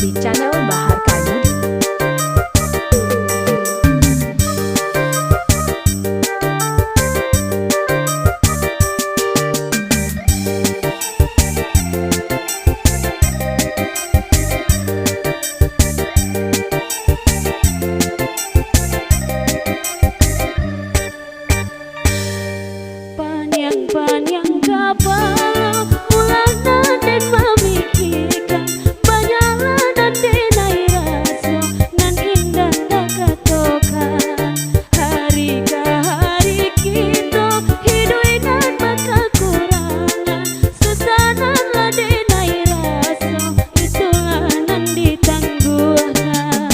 di channel Bahar Kadu. Panjang kapal ulah naden memikirkan banyak naden air raso nan indah tak katokan hari ke hari kita hidup nan bakal kurangan susanan naden air raso itulah nan ditangguhkan.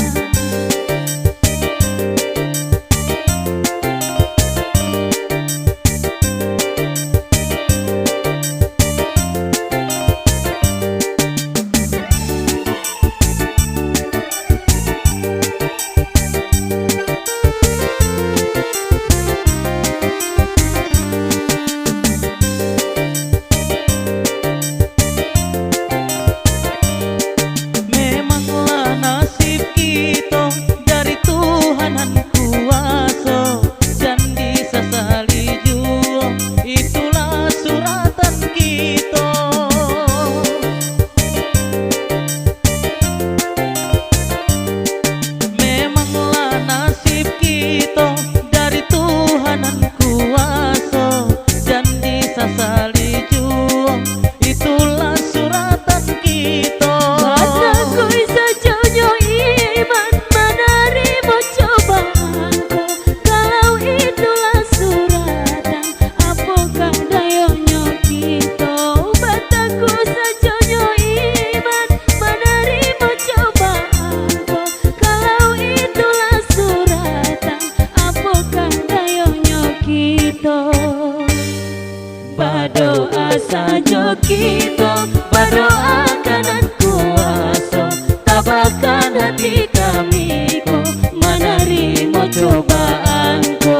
Berdoa saja kita, berdoa kanan kuasa, tabahkan hati kami ko menerima cobaanku.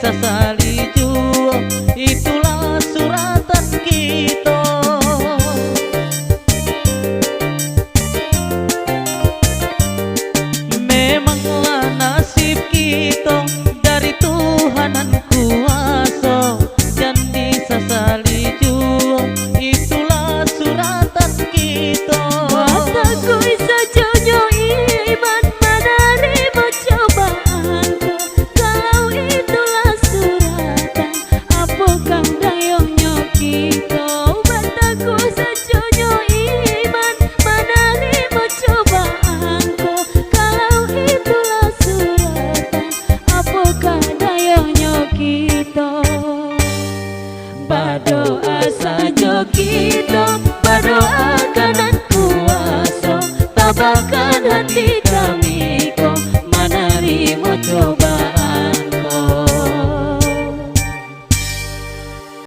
Sasali jua, itulah suratan kita. Memanglah nasib kita dari Tuhanan kuasa, dan disasali jua, itulah suratan kita. Mataku saja iman menerima cobaanku. Kalau itulah suratan, apakah dayanya kita? Mataku saja iman menerima cobaanku. Kalau itulah suratan, apakah dayanya kita? Berdoa saja kita, berdoa kanan kuasa, tabahkan hati kami.